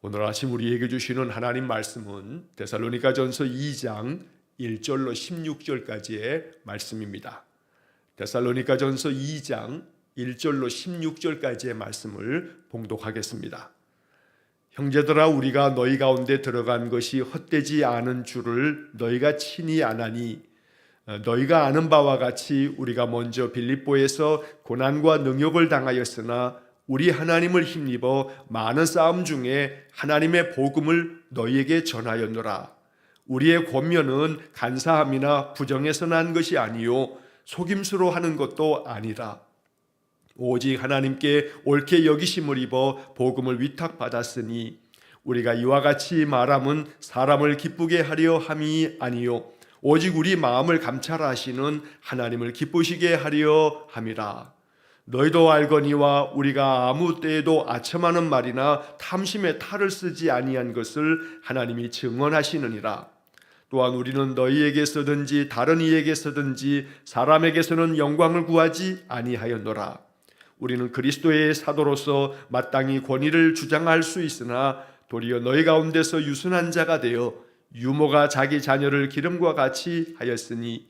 오늘 아침 우리에게 주시는 하나님 말씀은 데살로니가전서 2장 1절로 16절까지의 말씀입니다. 데살로니가전서 2장 1절로 16절까지의 말씀을 봉독하겠습니다. 형제들아, 우리가 너희 가운데 들어간 것이 헛되지 않은 줄을 너희가 친히 아나니, 너희가 아는 바와 같이 우리가 먼저 빌립보에서 고난과 능욕을 당하였으나 우리 하나님을 힘입어 많은 싸움 중에 하나님의 복음을 너희에게 전하였노라. 우리의 권면은 간사함이나 부정에서 난 것이 아니요 속임수로 하는 것도 아니라 오직 하나님께 옳게 여기심을 입어 복음을 위탁받았으니, 우리가 이와 같이 말함은 사람을 기쁘게 하려 함이 아니요 오직 우리 마음을 감찰하시는 하나님을 기쁘시게 하려 함이라. 너희도 알거니와 우리가 아무 때에도 아첨하는 말이나 탐심의 탈을 쓰지 아니한 것을 하나님이 증언하시느니라. 또한 우리는 너희에게서든지 다른 이에게서든지 사람에게서는 영광을 구하지 아니하였노라. 우리는 그리스도의 사도로서 마땅히 권위를 주장할 수 있으나 도리어 너희 가운데서 유순한 자가 되어 유모가 자기 자녀를 기름과 같이 하였으니,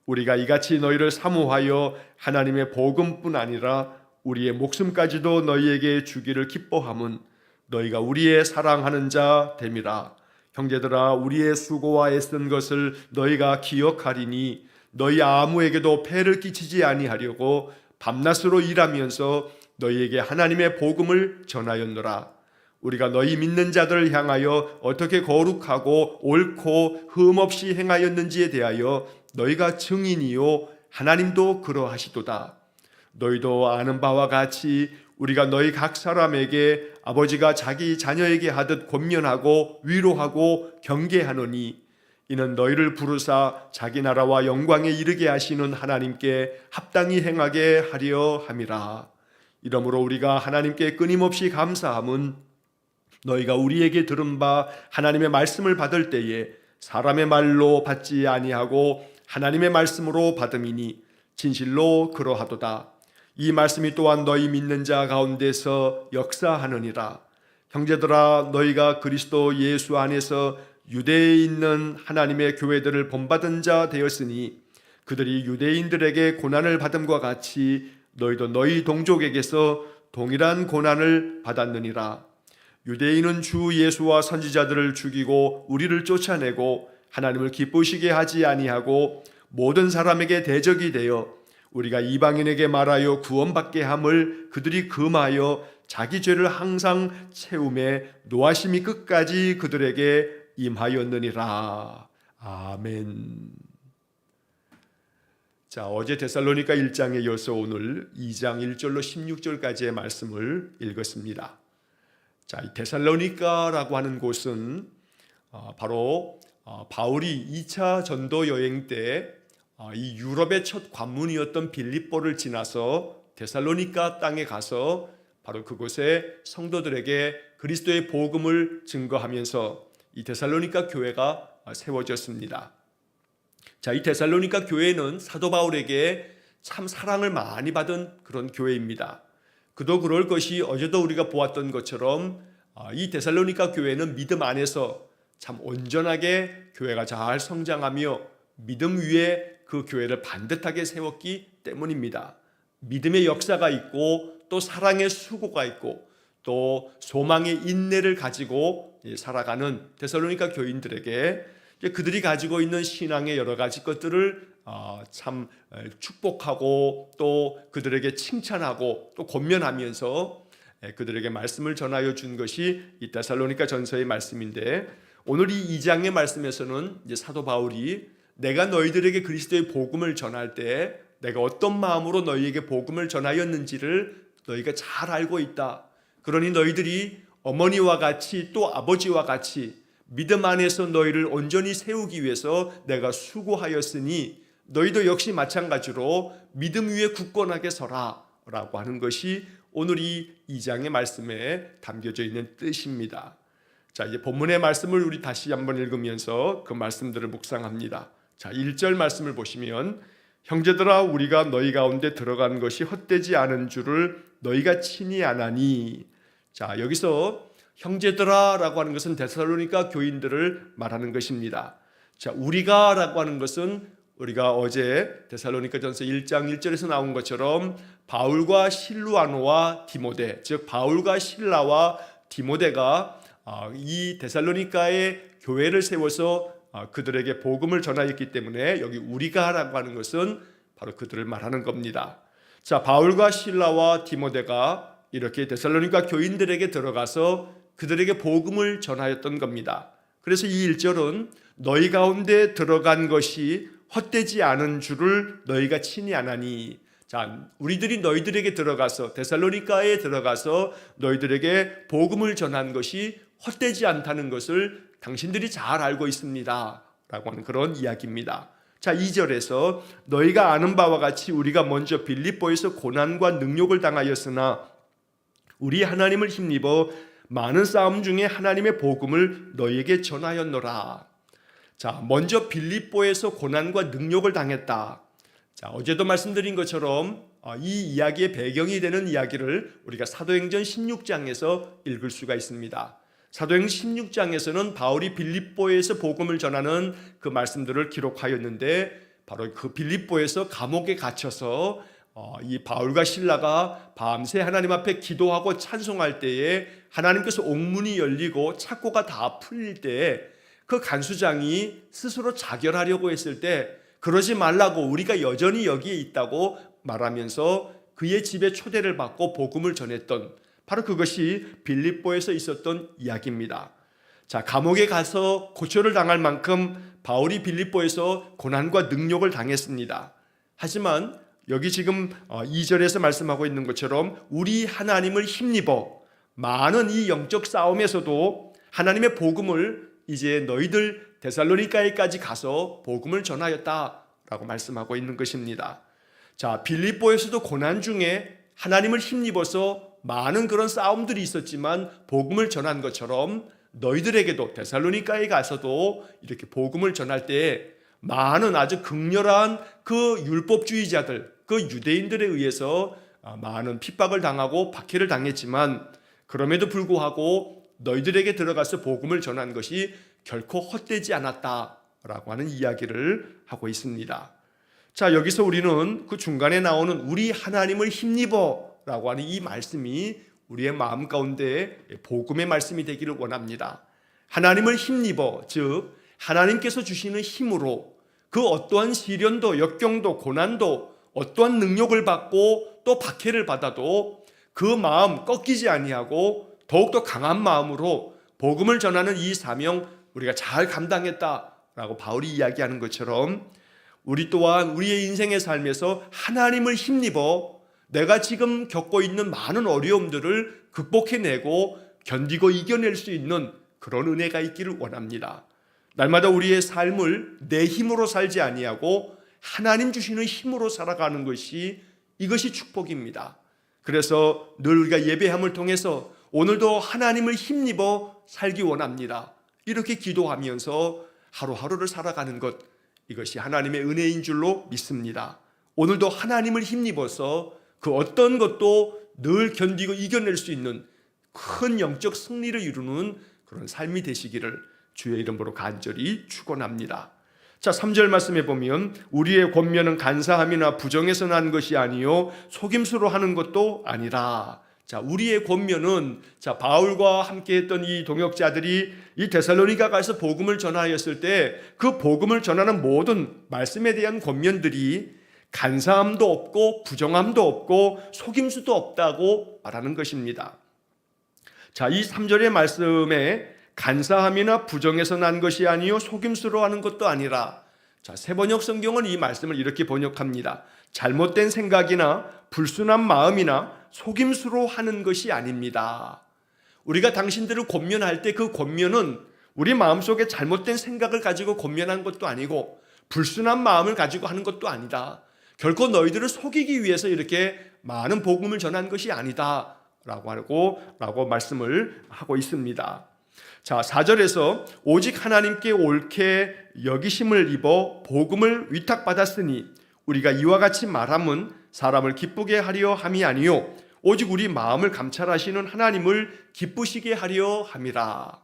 우리가 이같이 너희를 사모하여 하나님의 복음뿐 아니라 우리의 목숨까지도 너희에게 주기를 기뻐함은 너희가 우리의 사랑하는 자 됨이라. 형제들아, 우리의 수고와 애쓴 것을 너희가 기억하리니 너희 아무에게도 폐를 끼치지 아니하려고 밤낮으로 일하면서 너희에게 하나님의 복음을 전하였노라. 우리가 너희 믿는 자들을 향하여 어떻게 거룩하고 옳고 흠없이 행하였는지에 대하여 너희가 증인이요 하나님도 그러하시도다. 너희도 아는 바와 같이 우리가 너희 각 사람에게 아버지가 자기 자녀에게 하듯 권면하고 위로하고 경계하노니, 이는 너희를 부르사 자기 나라와 영광에 이르게 하시는 하나님께 합당히 행하게 하려 함이라. 이러므로 우리가 하나님께 끊임없이 감사함은 너희가 우리에게 들은 바 하나님의 말씀을 받을 때에 사람의 말로 받지 아니하고 하나님의 말씀으로 받음이니 진실로 그러하도다. 이 말씀이 또한 너희 믿는 자 가운데서 역사하느니라. 형제들아, 너희가 그리스도 예수 안에서 유대에 있는 하나님의 교회들을 본받은 자 되었으니, 그들이 유대인들에게 고난을 받음과 같이 너희도 너희 동족에게서 동일한 고난을 받았느니라. 유대인은 주 예수와 선지자들을 죽이고 우리를 쫓아내고 하나님을 기쁘시게 하지 아니하고 모든 사람에게 대적이 되어 우리가 이방인에게 말하여 구원받게 함을 그들이 금하여 자기 죄를 항상 채움에 노하심이 끝까지 그들에게 임하였느니라. 아멘. 자, 어제 데살로니가 1장에 이어서 오늘 2장 1절로 16절까지의 말씀을 읽었습니다. 자, 이 데살로니가라고 하는 곳은 바로 바울이 2차 전도 여행 때 이 유럽의 첫 관문이었던 빌립보를 지나서 데살로니가 땅에 가서 바로 그곳에 성도들에게 그리스도의 복음을 증거하면서 이 데살로니가 교회가 세워졌습니다. 자, 이 데살로니가 교회는 사도 바울에게 참 사랑을 많이 받은 그런 교회입니다. 그도 그럴 것이 어제도 우리가 보았던 것처럼 이 데살로니가 교회는 믿음 안에서 참 온전하게 교회가 잘 성장하며 믿음 위에 그 교회를 반듯하게 세웠기 때문입니다. 믿음의 역사가 있고 또 사랑의 수고가 있고 또 소망의 인내를 가지고 살아가는 데살로니가 교인들에게 그들이 가지고 있는 신앙의 여러 가지 것들을 참 축복하고 또 그들에게 칭찬하고 또 권면하면서 그들에게 말씀을 전하여 준 것이 이 데살로니가 전서의 말씀인데, 오늘 이 2장의 말씀에서는 이제 사도 바울이 내가 너희들에게 그리스도의 복음을 전할 때 내가 어떤 마음으로 너희에게 복음을 전하였는지를 너희가 잘 알고 있다. 그러니 너희들이 어머니와 같이 또 아버지와 같이 믿음 안에서 너희를 온전히 세우기 위해서 내가 수고하였으니 너희도 역시 마찬가지로 믿음 위에 굳건하게 서라 라고 하는 것이 오늘 이 2장의 말씀에 담겨져 있는 뜻입니다. 자, 이제 본문의 말씀을 우리 다시 한번 읽으면서 그 말씀들을 묵상합니다. 자, 1절 말씀을 보시면, 형제들아, 우리가 너희 가운데 들어간 것이 헛되지 않은 줄을 너희가 친히 아나니. 자, 여기서 형제들아라고 하는 것은 데살로니가 교인들을 말하는 것입니다. 자, 우리가라고 하는 것은 우리가 어제 데살로니가전서 1장 1절에서 나온 것처럼 바울과 실루아노와 디모데, 즉 바울과 실라와 디모데가 이 데살로니가의 교회를 세워서 그들에게 복음을 전하였기 때문에 여기 우리가라고 하는 것은 바로 그들을 말하는 겁니다. 자, 바울과 실라와 디모데가 이렇게 데살로니가 교인들에게 들어가서 그들에게 복음을 전하였던 겁니다. 그래서 이 1절은 너희 가운데 들어간 것이 헛되지 않은 줄을 너희가 친히 아나니. 자, 우리들이 너희들에게 들어가서 데살로니가에 들어가서 너희들에게 복음을 전한 것이 헛되지 않다는 것을 당신들이 잘 알고 있습니다 라고 하는 그런 이야기입니다. 자, 2절에서 너희가 아는 바와 같이 우리가 먼저 빌립보에서 고난과 능욕을 당하였으나 우리 하나님을 힘입어 많은 싸움 중에 하나님의 복음을 너희에게 전하였노라. 자, 먼저 빌립보에서 고난과 능욕을 당했다. 자, 어제도 말씀드린 것처럼 이 이야기의 배경이 되는 이야기를 우리가 사도행전 16장에서 읽을 수가 있습니다. 사도행전 16장에서는 바울이 빌립보에서 복음을 전하는 그 말씀들을 기록하였는데 바로 그 빌립보에서 감옥에 갇혀서 이 바울과 실라가 밤새 하나님 앞에 기도하고 찬송할 때에 하나님께서 옥문이 열리고 착고가 다 풀릴 때에 그 간수장이 스스로 자결하려고 했을 때 그러지 말라고 우리가 여전히 여기에 있다고 말하면서 그의 집에 초대를 받고 복음을 전했던 바로 그것이 빌립보에서 있었던 이야기입니다. 자, 감옥에 가서 고초를 당할 만큼 바울이 빌립보에서 고난과 능욕을 당했습니다. 하지만 여기 지금 2절에서 말씀하고 있는 것처럼 우리 하나님을 힘입어 많은 이 영적 싸움에서도 하나님의 복음을 이제 너희들 데살로니가에까지 가서 복음을 전하였다라고 말씀하고 있는 것입니다. 자, 빌립보에서도 고난 중에 하나님을 힘입어서 많은 그런 싸움들이 있었지만 복음을 전한 것처럼 너희들에게도 데살로니가에 가서도 이렇게 복음을 전할 때 많은 아주 극렬한 그 율법주의자들, 그 유대인들에 의해서 많은 핍박을 당하고 박해를 당했지만 그럼에도 불구하고 너희들에게 들어가서 복음을 전한 것이 결코 헛되지 않았다라고 하는 이야기를 하고 있습니다. 자, 여기서 우리는 그 중간에 나오는 우리 하나님을 힘입어라고 하는 이 말씀이 우리의 마음 가운데 복음의 말씀이 되기를 원합니다. 하나님을 힘입어, 즉 하나님께서 주시는 힘으로 그 어떠한 시련도 역경도 고난도 어떠한 능력을 받고 또 박해를 받아도 그 마음 꺾이지 아니하고 더욱더 강한 마음으로 복음을 전하는 이 사명 우리가 잘 감당했다라고 바울이 이야기하는 것처럼 우리 또한 우리의 인생의 삶에서 하나님을 힘입어 내가 지금 겪고 있는 많은 어려움들을 극복해내고 견디고 이겨낼 수 있는 그런 은혜가 있기를 원합니다. 날마다 우리의 삶을 내 힘으로 살지 아니하고 하나님 주시는 힘으로 살아가는 것이 이것이 축복입니다. 그래서 늘 우리가 예배함을 통해서 오늘도 하나님을 힘입어 살기 원합니다. 이렇게 기도하면서 하루하루를 살아가는 것, 이것이 하나님의 은혜인 줄로 믿습니다. 오늘도 하나님을 힘입어서 그 어떤 것도 늘 견디고 이겨낼 수 있는 큰 영적 승리를 이루는 그런 삶이 되시기를 주의 이름으로 간절히 축원합니다. 자, 3절 말씀에 보면 우리의 권면은 간사함이나 부정에서 난 것이 아니요 속임수로 하는 것도 아니라. 자, 우리의 권면은 바울과 함께 했던 이 동역자들이 이 데살로니가 가서 복음을 전하였을 때 그 복음을 전하는 모든 말씀에 대한 권면들이 간사함도 없고 부정함도 없고 속임수도 없다고 말하는 것입니다. 자, 이 3절의 말씀에 간사함이나 부정에서 난 것이 아니요 속임수로 하는 것도 아니라. 자, 새번역 성경은 이 말씀을 이렇게 번역합니다. 잘못된 생각이나 불순한 마음이나 속임수로 하는 것이 아닙니다. 우리가 당신들을 권면할 때 그 권면은 우리 마음속에 잘못된 생각을 가지고 권면한 것도 아니고 불순한 마음을 가지고 하는 것도 아니다. 결코 너희들을 속이기 위해서 이렇게 많은 복음을 전한 것이 아니다 라고 말씀을 하고 있습니다. 자, 4절에서 오직 하나님께 옳게 여기심을 입어 복음을 위탁받았으니 우리가 이와 같이 말함은 사람을 기쁘게 하려 함이 아니요 오직 우리 마음을 감찰하시는 하나님을 기쁘시게 하려 함이라.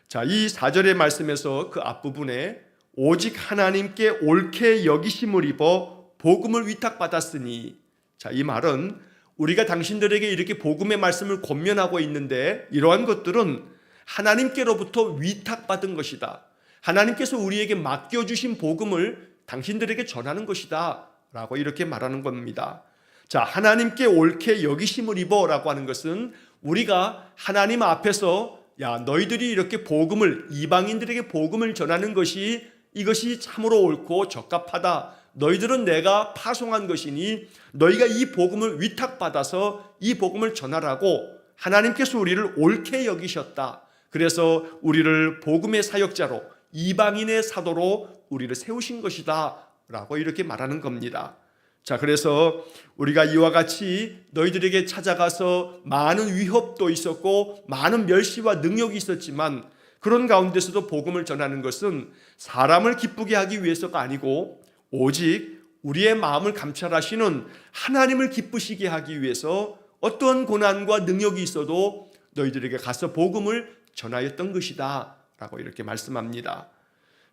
자, 이 4절의 말씀에서 그 앞부분에 오직 하나님께 옳게 여기심을 입어 복음을 위탁받았으니, 자, 이 말은 우리가 당신들에게 이렇게 복음의 말씀을 권면하고 있는데 이러한 것들은 하나님께로부터 위탁받은 것이다. 하나님께서 우리에게 맡겨주신 복음을 당신들에게 전하는 것이다 라고 이렇게 말하는 겁니다. 자, 하나님께 옳게 여기심을 입어 라고 하는 것은 우리가 하나님 앞에서 야, 너희들이 이렇게 복음을, 이방인들에게 복음을 전하는 것이 이것이 참으로 옳고 적합하다. 너희들은 내가 파송한 것이니 너희가 이 복음을 위탁받아서 이 복음을 전하라고 하나님께서 우리를 옳게 여기셨다. 그래서 우리를 복음의 사역자로, 이방인의 사도로 우리를 세우신 것이다 라고 이렇게 말하는 겁니다. 자, 그래서 우리가 이와 같이 너희들에게 찾아가서 많은 위협도 있었고 많은 멸시와 능욕이 있었지만 그런 가운데서도 복음을 전하는 것은 사람을 기쁘게 하기 위해서가 아니고 오직 우리의 마음을 감찰하시는 하나님을 기쁘시게 하기 위해서 어떠한 고난과 능력이 있어도 너희들에게 가서 복음을 전하였던 것이다 라고 이렇게 말씀합니다.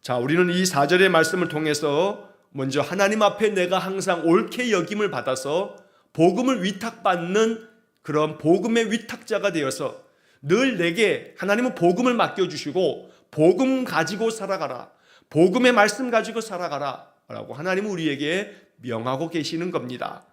자, 우리는 이 4절의 말씀을 통해서 먼저 하나님 앞에 내가 항상 옳게 여김을 받아서 복음을 위탁받는 그런 복음의 위탁자가 되어서 늘 내게 하나님은 복음을 맡겨주시고 복음 가지고 살아가라, 복음의 말씀 가지고 살아가라 라고 하나님은 우리에게 명하고 계시는 겁니다.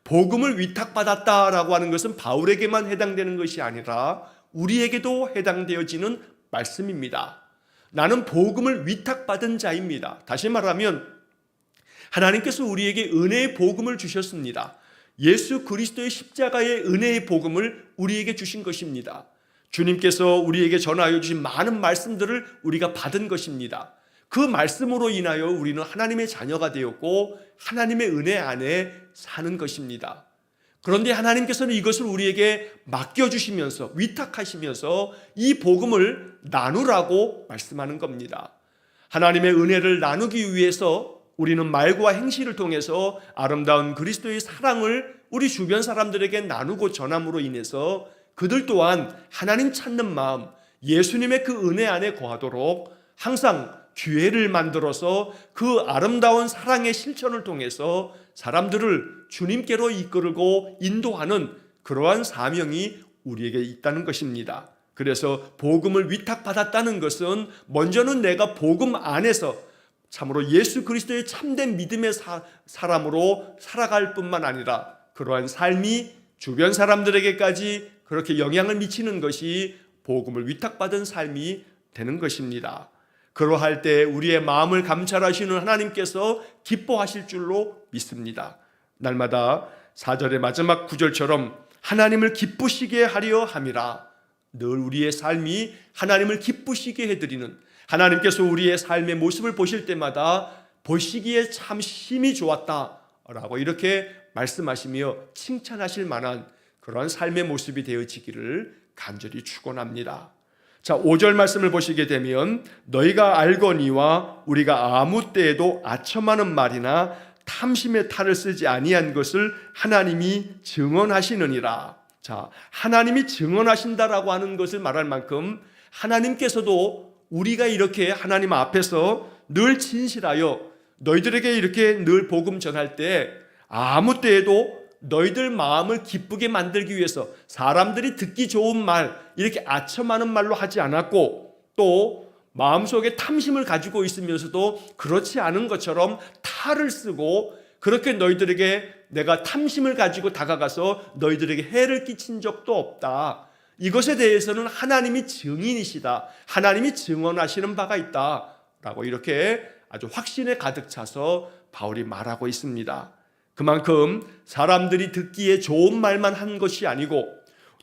복음을 위탁받았다라고 하는 것은 바울에게만 해당되는 것이 아니라 우리에게도 해당되어지는 말씀입니다. 나는 복음을 위탁받은 자입니다. 다시 말하면 하나님께서 우리에게 은혜의 복음을 주셨습니다. 예수 그리스도의 십자가의 은혜의 복음을 우리에게 주신 것입니다. 주님께서 우리에게 전하여 주신 많은 말씀들을 우리가 받은 것입니다. 그 말씀으로 인하여 우리는 하나님의 자녀가 되었고 하나님의 은혜 안에 사는 것입니다. 그런데 하나님께서는 이것을 우리에게 맡겨주시면서 위탁하시면서 이 복음을 나누라고 말씀하는 겁니다. 하나님의 은혜를 나누기 위해서 우리는 말과 행실을 통해서 아름다운 그리스도의 사랑을 우리 주변 사람들에게 나누고 전함으로 인해서 그들 또한 하나님 찾는 마음, 예수님의 그 은혜 안에 거하도록 항상 기회를 만들어서 그 아름다운 사랑의 실천을 통해서 사람들을 주님께로 이끌고 인도하는 그러한 사명이 우리에게 있다는 것입니다. 그래서 복음을 위탁받았다는 것은 먼저는 내가 복음 안에서 참으로 예수 그리스도의 참된 믿음의 사람으로 살아갈 뿐만 아니라 그러한 삶이 주변 사람들에게까지 그렇게 영향을 미치는 것이 복음을 위탁받은 삶이 되는 것입니다. 그러할 때 우리의 마음을 감찰하시는 하나님께서 기뻐하실 줄로 믿습니다. 날마다 4절의 마지막 구절처럼 하나님을 기쁘시게 하려 함이라. 늘 우리의 삶이 하나님을 기쁘시게 해드리는, 하나님께서 우리의 삶의 모습을 보실 때마다 보시기에 참 힘이 좋았다라고 이렇게 말씀하시며 칭찬하실 만한 그러한 삶의 모습이 되어지기를 간절히 축원합니다. 자, 5절 말씀을 보시게 되면 너희가 알거니와 우리가 아무 때에도 아첨하는 말이나 탐심의 탈을 쓰지 아니한 것을 하나님이 증언하시느니라. 자, 하나님이 증언하신다라고 하는 것을 말할 만큼 하나님께서도 우리가 이렇게 하나님 앞에서 늘 진실하여 너희들에게 이렇게 늘 복음 전할 때 아무 때에도 너희들 마음을 기쁘게 만들기 위해서 사람들이 듣기 좋은 말, 이렇게 아첨하는 말로 하지 않았고 또 마음속에 탐심을 가지고 있으면서도 그렇지 않은 것처럼 탈을 쓰고 그렇게 너희들에게 내가 탐심을 가지고 다가가서 너희들에게 해를 끼친 적도 없다. 이것에 대해서는 하나님이 증인이시다. 하나님이 증언하시는 바가 있다. 라고 이렇게 아주 확신에 가득 차서 바울이 말하고 있습니다. 그만큼 사람들이 듣기에 좋은 말만 한 것이 아니고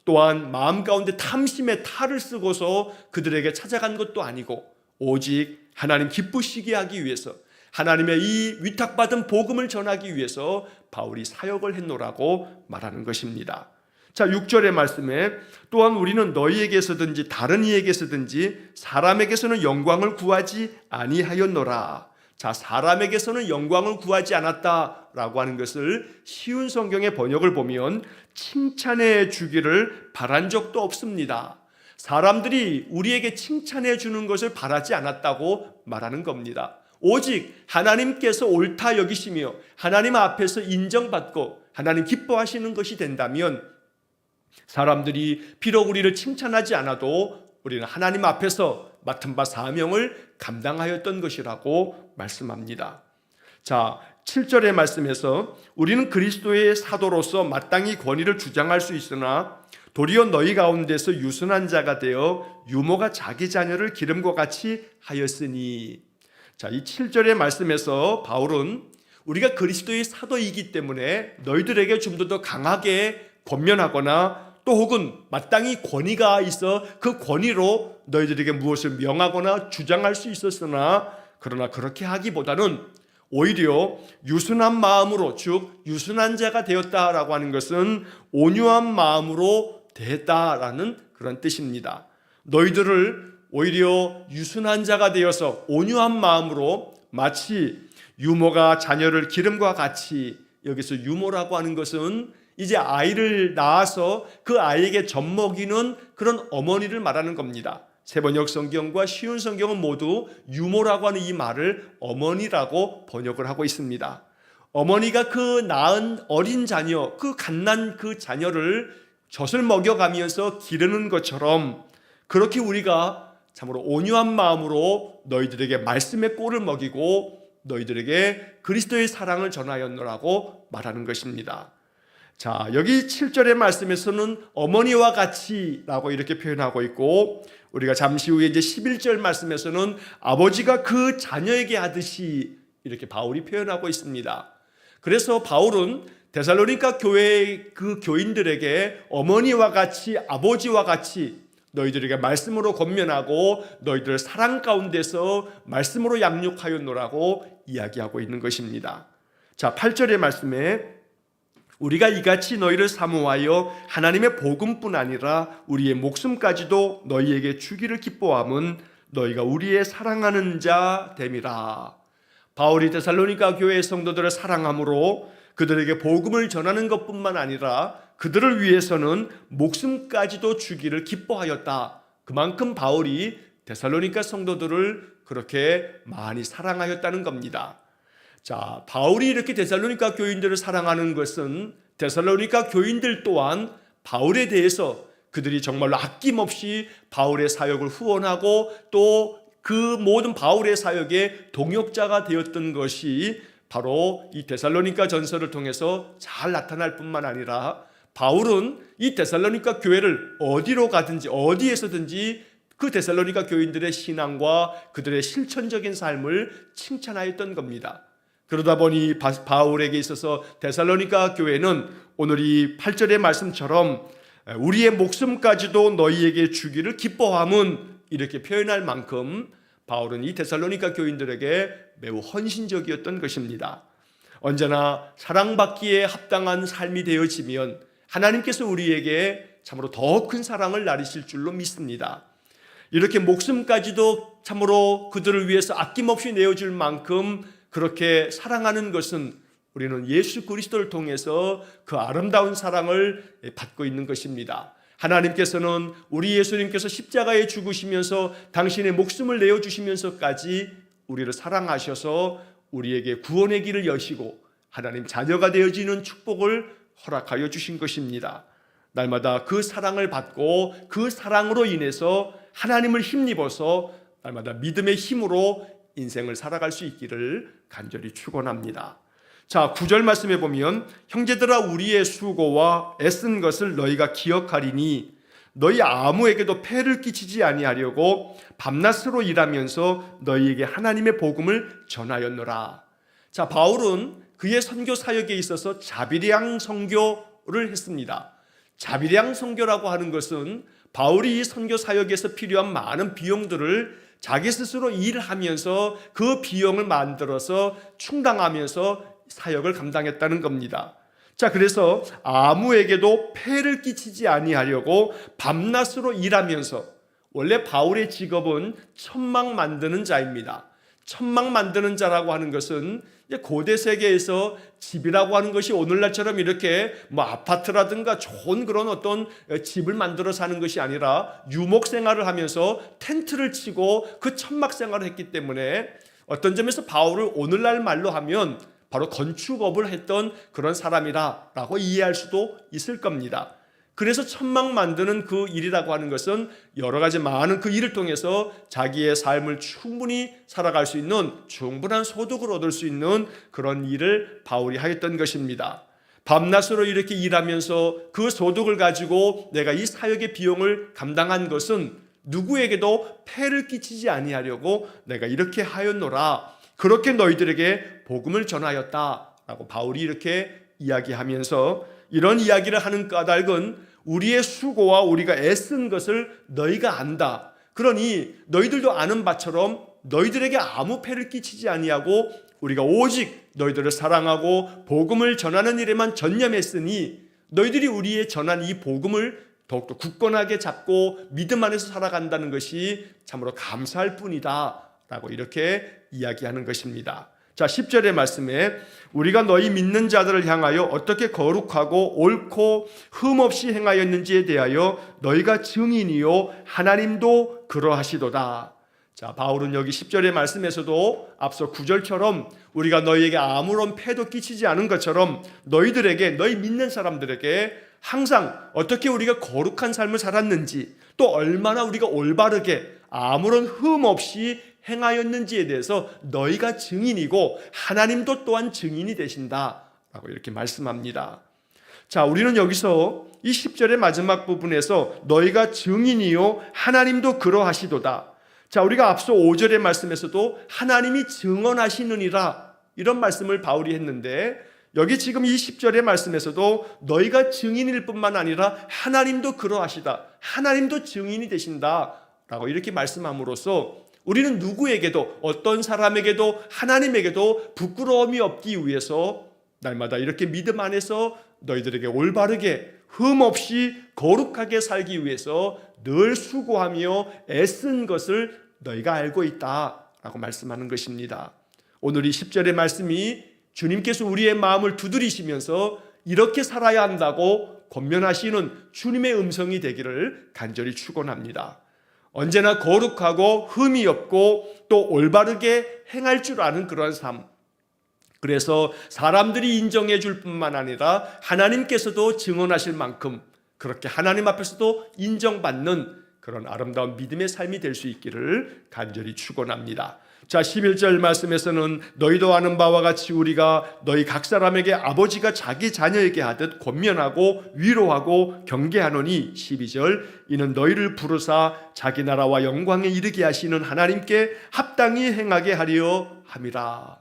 또한 마음 가운데 탐심의 탈을 쓰고서 그들에게 찾아간 것도 아니고 오직 하나님 기쁘시게 하기 위해서 하나님의 이 위탁받은 복음을 전하기 위해서 바울이 사역을 했노라고 말하는 것입니다. 자, 6절의 말씀에 또한 우리는 너희에게서든지 다른 이에게서든지 사람에게서는 영광을 구하지 아니하였노라. 자, 사람에게서는 영광을 구하지 않았다라고 하는 것을 쉬운 성경의 번역을 보면 칭찬해 주기를 바란 적도 없습니다. 사람들이 우리에게 칭찬해 주는 것을 바라지 않았다고 말하는 겁니다. 오직 하나님께서 옳다 여기시며 하나님 앞에서 인정받고 하나님 기뻐하시는 것이 된다면 사람들이 비록 우리를 칭찬하지 않아도 우리는 하나님 앞에서 맡은 바 사명을 감당하였던 것이라고 말씀합니다. 자, 7절의 말씀에서 우리는 그리스도의 사도로서 마땅히 권위를 주장할 수 있으나 도리어 너희 가운데서 유순한 자가 되어 유모가 자기 자녀를 기름과 같이 하였으니. 자, 이 7절의 말씀에서 바울은 우리가 그리스도의 사도이기 때문에 너희들에게 좀 더 강하게 권면하거나 또 혹은 마땅히 권위가 있어 그 권위로 너희들에게 무엇을 명하거나 주장할 수 있었으나 그러나 그렇게 하기보다는 오히려 유순한 마음으로, 즉 유순한 자가 되었다라고 하는 것은 온유한 마음으로 대했다라는 그런 뜻입니다. 너희들을 오히려 유순한 자가 되어서 온유한 마음으로 마치 유모가 자녀를 기름과 같이, 여기서 유모라고 하는 것은 이제 아이를 낳아서 그 아이에게 젖먹이는 그런 어머니를 말하는 겁니다. 세번역 성경과 쉬운 성경은 모두 유모라고 하는 이 말을 어머니라고 번역을 하고 있습니다. 어머니가 그 낳은 어린 자녀, 그 갓난 그 자녀를 젖을 먹여가면서 기르는 것처럼 그렇게 우리가 참으로 온유한 마음으로 너희들에게 말씀의 꼴을 먹이고 너희들에게 그리스도의 사랑을 전하였노라고 말하는 것입니다. 자, 여기 7절의 말씀에서는 어머니와 같이라고 이렇게 표현하고 있고 우리가 잠시 후에 이제 11절 말씀에서는 아버지가 그 자녀에게 하듯이 이렇게 바울이 표현하고 있습니다. 그래서 바울은 데살로니가 교회의 그 교인들에게 어머니와 같이 아버지와 같이 너희들에게 말씀으로 권면하고 너희들을 사랑 가운데서 말씀으로 양육하였노라고 이야기하고 있는 것입니다. 자, 8절의 말씀에 우리가 이같이 너희를 사모하여 하나님의 복음뿐 아니라 우리의 목숨까지도 너희에게 주기를 기뻐함은 너희가 우리의 사랑하는 자 됨이라. 바울이 데살로니가 교회의 성도들을 사랑함으로 그들에게 복음을 전하는 것뿐만 아니라 그들을 위해서는 목숨까지도 주기를 기뻐하였다. 그만큼 바울이 데살로니가 성도들을 그렇게 많이 사랑하였다는 겁니다. 자, 바울이 이렇게 데살로니가 교인들을 사랑하는 것은 데살로니가 교인들 또한 바울에 대해서 그들이 정말로 아낌없이 바울의 사역을 후원하고 또 그 모든 바울의 사역의 동역자가 되었던 것이 바로 이 데살로니가 전서를 통해서 잘 나타날 뿐만 아니라 바울은 이 데살로니가 교회를 어디로 가든지 어디에서든지 그 데살로니가 교인들의 신앙과 그들의 실천적인 삶을 칭찬하였던 겁니다. 그러다 보니 바울에게 있어서 데살로니가 교회는 오늘 이 8절의 말씀처럼 우리의 목숨까지도 너희에게 주기를 기뻐함은 이렇게 표현할 만큼 바울은 이 데살로니가 교인들에게 매우 헌신적이었던 것입니다. 언제나 사랑받기에 합당한 삶이 되어지면 하나님께서 우리에게 참으로 더 큰 사랑을 나르실 줄로 믿습니다. 이렇게 목숨까지도 참으로 그들을 위해서 아낌없이 내어줄 만큼 그렇게 사랑하는 것은 우리는 예수 그리스도를 통해서 그 아름다운 사랑을 받고 있는 것입니다. 하나님께서는 우리 예수님께서 십자가에 죽으시면서 당신의 목숨을 내어주시면서까지 우리를 사랑하셔서 우리에게 구원의 길을 여시고 하나님 자녀가 되어지는 축복을 허락하여 주신 것입니다. 날마다 그 사랑을 받고 그 사랑으로 인해서 하나님을 힘입어서 날마다 믿음의 힘으로 인생을 살아갈 수 있기를 간절히 축원합니다. 자, 9절 말씀에 보면 형제들아 우리의 수고와 애쓴 것을 너희가 기억하리니 너희 아무에게도 폐를 끼치지 아니하려고 밤낮으로 일하면서 너희에게 하나님의 복음을 전하였노라. 자, 바울은 그의 선교 사역에 있어서 자비량 선교를 했습니다. 자비량 선교라고 하는 것은 바울이 선교 사역에서 필요한 많은 비용들을 자기 스스로 일하면서 그 비용을 만들어서 충당하면서 사역을 감당했다는 겁니다. 자, 그래서 아무에게도 폐를 끼치지 아니하려고 밤낮으로 일하면서 원래 바울의 직업은 천막 만드는 자입니다. 천막 만드는 자라고 하는 것은 이제 고대 세계에서 집이라고 하는 것이 오늘날처럼 이렇게 뭐 아파트라든가 좋은 그런 어떤 집을 만들어 사는 것이 아니라 유목 생활을 하면서 텐트를 치고 그 천막 생활을 했기 때문에 어떤 점에서 바울을 오늘날 말로 하면 바로 건축업을 했던 그런 사람이라고 이해할 수도 있을 겁니다. 그래서 천막 만드는 그 일이라고 하는 것은 여러 가지 많은 그 일을 통해서 자기의 삶을 충분히 살아갈 수 있는 충분한 소득을 얻을 수 있는 그런 일을 바울이 하였던 것입니다. 밤낮으로 이렇게 일하면서 그 소득을 가지고 내가 이 사역의 비용을 감당한 것은 누구에게도 폐를 끼치지 아니하려고 내가 이렇게 하였노라. 그렇게 너희들에게 복음을 전하였다라고 바울이 이렇게 이야기하면서 이런 이야기를 하는 까닭은 우리의 수고와 우리가 애쓴 것을 너희가 안다. 그러니 너희들도 아는 바처럼 너희들에게 아무 폐를 끼치지 아니하고 우리가 오직 너희들을 사랑하고 복음을 전하는 일에만 전념했으니 너희들이 우리의 전한 이 복음을 더욱더 굳건하게 잡고 믿음 안에서 살아간다는 것이 참으로 감사할 뿐이다 라고 이렇게 이야기하는 것입니다. 자, 10절의 말씀에 우리가 너희 믿는 자들을 향하여 어떻게 거룩하고 옳고 흠없이 행하였는지에 대하여 너희가 증인이요 하나님도 그러하시도다. 자, 바울은 여기 10절의 말씀에서도 앞서 9절처럼 우리가 너희에게 아무런 폐도 끼치지 않은 것처럼 너희들에게, 너희 믿는 사람들에게 항상 어떻게 우리가 거룩한 삶을 살았는지, 또 얼마나 우리가 올바르게 아무런 흠 없이 행하였는지에 대해서 너희가 증인이고 하나님도 또한 증인이 되신다라고 이렇게 말씀합니다. 자, 우리는 여기서 이 10절의 마지막 부분에서 너희가 증인이요 하나님도 그러하시도다. 자, 우리가 앞서 5절의 말씀에서도 하나님이 증언하시느니라 이런 말씀을 바울이 했는데 여기 지금 이 10절의 말씀에서도 너희가 증인일 뿐만 아니라 하나님도 그러하시다. 하나님도 증인이 되신다라고 이렇게 말씀함으로써 우리는 누구에게도 어떤 사람에게도 하나님에게도 부끄러움이 없기 위해서 날마다 이렇게 믿음 안에서 너희들에게 올바르게 흠없이 거룩하게 살기 위해서 늘 수고하며 애쓴 것을 너희가 알고 있다라고 말씀하는 것입니다. 오늘 이 10절의 말씀이 주님께서 우리의 마음을 두드리시면서 이렇게 살아야 한다고 권면하시는 주님의 음성이 되기를 간절히 축원합니다. 언제나 거룩하고 흠이 없고 또 올바르게 행할 줄 아는 그런 삶. 그래서 사람들이 인정해 줄 뿐만 아니라 하나님께서도 증언하실 만큼 그렇게 하나님 앞에서도 인정받는 그런 아름다운 믿음의 삶이 될 수 있기를 간절히 축원합니다. 자, 11절 말씀에서는 너희도 아는 바와 같이 우리가 너희 각 사람에게 아버지가 자기 자녀에게 하듯 권면하고 위로하고 경계하노니 12절 이는 너희를 부르사 자기 나라와 영광에 이르게 하시는 하나님께 합당히 행하게 하려 함이라.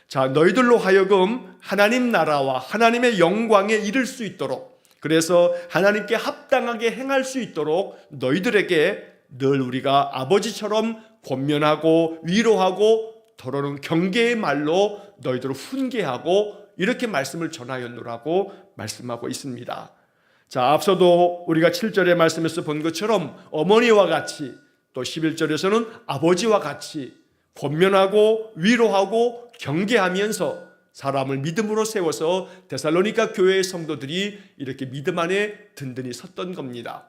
자, 너희들로 하여금 하나님 나라와 하나님의 영광에 이를 수 있도록, 그래서 하나님께 합당하게 행할 수 있도록 너희들에게 늘 우리가 아버지처럼 권면하고 위로하고 더러는 경계의 말로 너희들을 훈계하고 이렇게 말씀을 전하였노라고 말씀하고 있습니다. 자, 앞서도 우리가 7절의 말씀에서 본 것처럼 어머니와 같이, 또 11절에서는 아버지와 같이 권면하고 위로하고 경계하면서 사람을 믿음으로 세워서 데살로니가 교회의 성도들이 이렇게 믿음 안에 든든히 섰던 겁니다.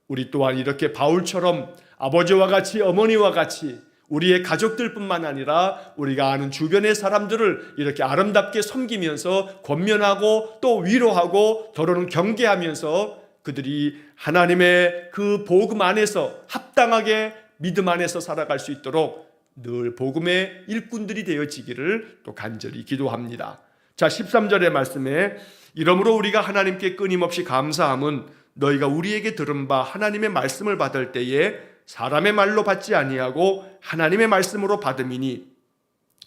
우리 또한 이렇게 바울처럼 아버지와 같이 어머니와 같이 우리의 가족들뿐만 아니라 우리가 아는 주변의 사람들을 이렇게 아름답게 섬기면서 권면하고 또 위로하고 더러는 경계하면서 그들이 하나님의 그 복음 안에서 합당하게 믿음 안에서 살아갈 수 있도록 늘 복음의 일꾼들이 되어지기를 또 간절히 기도합니다. 자, 13절의 말씀에 이러므로 우리가 하나님께 끊임없이 감사함은 너희가 우리에게 들은 바 하나님의 말씀을 받을 때에 사람의 말로 받지 아니하고 하나님의 말씀으로 받음이니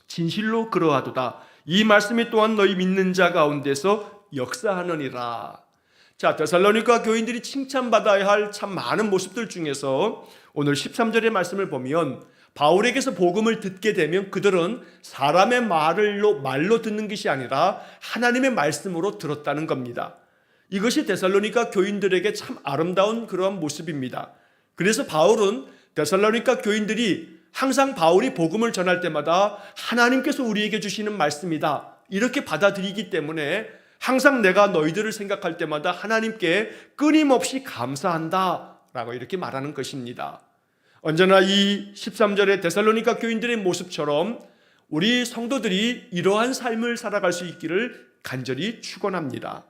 진실로 그러하도다. 이 말씀이 또한 너희 믿는 자 가운데서 역사하느니라. 자, 데살로니가 교인들이 칭찬받아야 할 참 많은 모습들 중에서 오늘 13절의 말씀을 보면 바울에게서 복음을 듣게 되면 그들은 사람의 말로 듣는 것이 아니라 하나님의 말씀으로 들었다는 겁니다. 이것이 데살로니가 교인들에게 참 아름다운 그러한 모습입니다. 그래서 바울은 데살로니가 교인들이 항상 바울이 복음을 전할 때마다 하나님께서 우리에게 주시는 말씀이다, 이렇게 받아들이기 때문에 항상 내가 너희들을 생각할 때마다 하나님께 끊임없이 감사한다 라고 이렇게 말하는 것입니다. 언제나 이 13절의 데살로니가 교인들의 모습처럼 우리 성도들이 이러한 삶을 살아갈 수 있기를 간절히 축원합니다.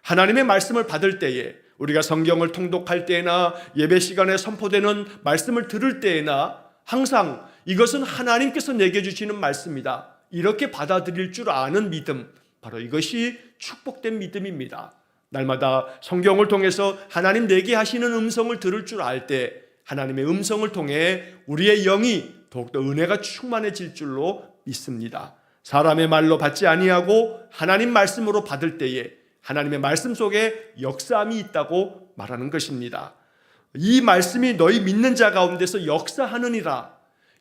하나님의 말씀을 받을 때에, 우리가 성경을 통독할 때나 예배 시간에 선포되는 말씀을 들을 때에나 항상 이것은 하나님께서 내게 주시는 말씀이다, 이렇게 받아들일 줄 아는 믿음, 바로 이것이 축복된 믿음입니다. 날마다 성경을 통해서 하나님 내게 하시는 음성을 들을 줄 알 때 하나님의 음성을 통해 우리의 영이 더욱더 은혜가 충만해질 줄로 믿습니다. 사람의 말로 받지 아니하고 하나님 말씀으로 받을 때에 하나님의 말씀 속에 역사함이 있다고 말하는 것입니다. 이 말씀이 너희 믿는 자 가운데서 역사하느니라.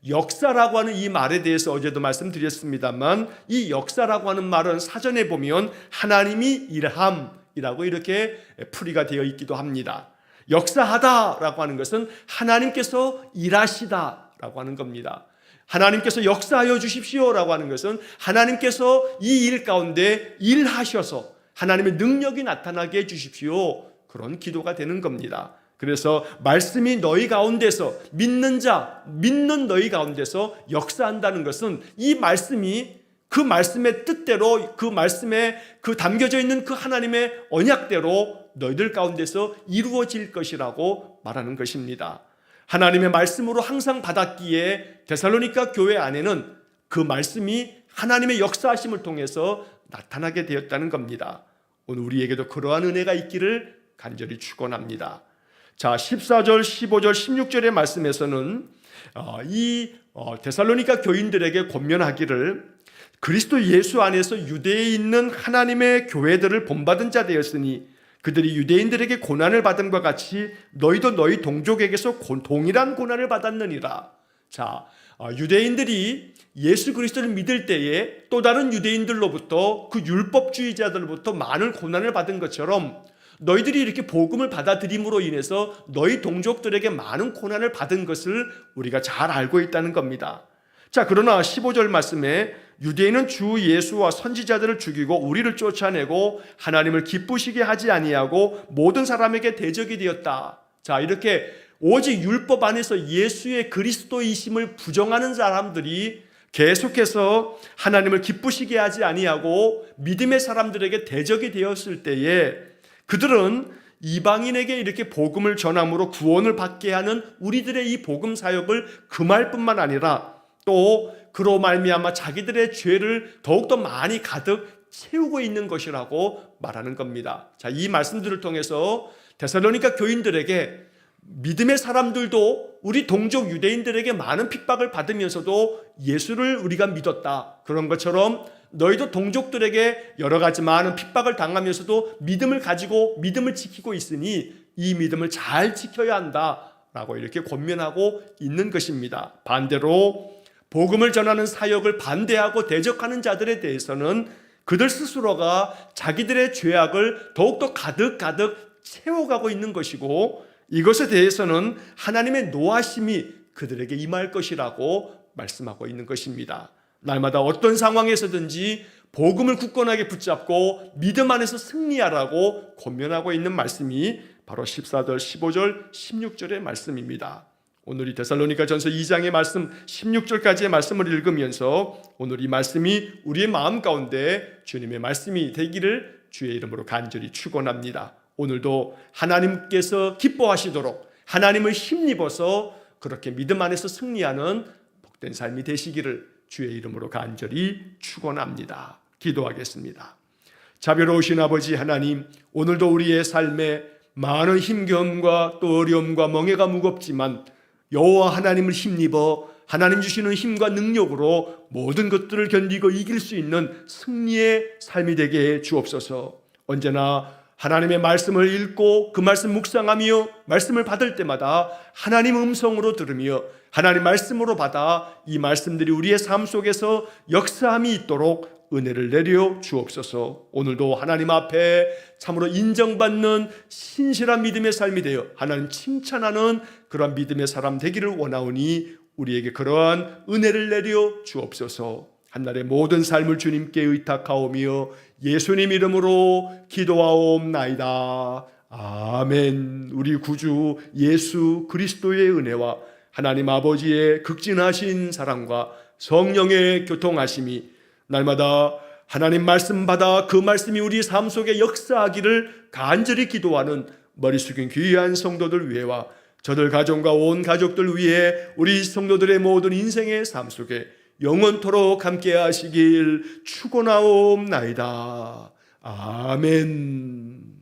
역사라고 하는 이 말에 대해서 어제도 말씀드렸습니다만, 이 역사라고 하는 말은 사전에 보면 하나님이 일함이라고 이렇게 풀이가 되어 있기도 합니다. 역사하다라고 하는 것은 하나님께서 일하시다라고 하는 겁니다. 하나님께서 역사하여 주십시오라고 하는 것은 하나님께서 이 일 가운데 일하셔서 하나님의 능력이 나타나게 해주십시오, 그런 기도가 되는 겁니다. 그래서 말씀이 너희 가운데서, 믿는 너희 가운데서 역사한다는 것은 이 말씀이 그 말씀의 뜻대로, 그 말씀에 그 담겨져 있는 그 하나님의 언약대로 너희들 가운데서 이루어질 것이라고 말하는 것입니다. 하나님의 말씀으로 항상 받았기에 데살로니가 교회 안에는 그 말씀이 하나님의 역사하심을 통해서 나타나게 되었다는 겁니다. 오늘 우리에게도 그러한 은혜가 있기를 간절히 축원합니다. 자, 14절, 15절, 16절의 말씀에서는 데살로니가 교인들에게 권면하기를, 그리스도 예수 안에서 유대에 있는 하나님의 교회들을 본받은 자 되었으니 그들이 유대인들에게 고난을 받은 것 같이 너희도 너희 동족에게서 동일한 고난을 받았느니라. 자, 유대인들이 예수 그리스도를 믿을 때에 또 다른 유대인들로부터, 그 율법주의자들로부터 많은 고난을 받은 것처럼 너희들이 이렇게 복음을 받아들임으로 인해서 너희 동족들에게 많은 고난을 받은 것을 우리가 잘 알고 있다는 겁니다. 자, 그러나 15절 말씀에 유대인은 주 예수와 선지자들을 죽이고 우리를 쫓아내고 하나님을 기쁘시게 하지 아니하고 모든 사람에게 대적이 되었다. 자, 이렇게 오직 율법 안에서 예수의 그리스도이심을 부정하는 사람들이 계속해서 하나님을 기쁘시게 하지 아니하고 믿음의 사람들에게 대적이 되었을 때에 그들은 이방인에게 이렇게 복음을 전함으로 구원을 받게 하는 우리들의 이 복음 사역을 금할 뿐만 아니라 또 그로 말미암아 자기들의 죄를 더욱더 많이 가득 채우고 있는 것이라고 말하는 겁니다. 자, 이 말씀들을 통해서 데살로니가 교인들에게 믿음의 사람들도 우리 동족 유대인들에게 많은 핍박을 받으면서도 예수를 우리가 믿었다, 그런 것처럼 너희도 동족들에게 여러 가지 많은 핍박을 당하면서도 믿음을 가지고 믿음을 지키고 있으니 이 믿음을 잘 지켜야 한다라고 이렇게 권면하고 있는 것입니다. 반대로 복음을 전하는 사역을 반대하고 대적하는 자들에 대해서는 그들 스스로가 자기들의 죄악을 더욱더 가득가득 채워가고 있는 것이고, 이것에 대해서는 하나님의 노하심이 그들에게 임할 것이라고 말씀하고 있는 것입니다. 날마다 어떤 상황에서든지 복음을 굳건하게 붙잡고 믿음 안에서 승리하라고 권면하고 있는 말씀이 바로 14절, 15절, 16절의 말씀입니다. 오늘 이 데살로니가 전서 2장의 말씀 16절까지의 말씀을 읽으면서 오늘 이 말씀이 우리의 마음 가운데 주님의 말씀이 되기를 주의 이름으로 간절히 축원합니다. 오늘도 하나님께서 기뻐하시도록 하나님을 힘입어서 그렇게 믿음 안에서 승리하는 복된 삶이 되시기를 주의 이름으로 간절히 축원합니다. 기도하겠습니다. 자비로우신 아버지 하나님, 오늘도 우리의 삶에 많은 힘겨움과 또 어려움과 멍해가 무겁지만 여호와 하나님을 힘입어 하나님 주시는 힘과 능력으로 모든 것들을 견디고 이길 수 있는 승리의 삶이 되게 해 주옵소서. 언제나 하나님의 말씀을 읽고 그 말씀 묵상하며 말씀을 받을 때마다 하나님 음성으로 들으며 하나님 말씀으로 받아 이 말씀들이 우리의 삶 속에서 역사함이 있도록 은혜를 내려 주옵소서. 오늘도 하나님 앞에 참으로 인정받는 신실한 믿음의 삶이 되어 하나님 칭찬하는 그러한 믿음의 사람 되기를 원하오니 우리에게 그러한 은혜를 내려 주옵소서. 한날의 모든 삶을 주님께 의탁하오며 예수님 이름으로 기도하옵나이다. 아멘. 우리 구주 예수 그리스도의 은혜와 하나님 아버지의 극진하신 사랑과 성령의 교통하심이 날마다 하나님 말씀 받아 그 말씀이 우리 삶 속에 역사하기를 간절히 기도하는 머리 숙인 귀한 성도들 위해와 저들 가정과 온 가족들 위해 우리 성도들의 모든 인생의 삶 속에 영원토록 함께 하시길 축원하옵나이다. 아멘.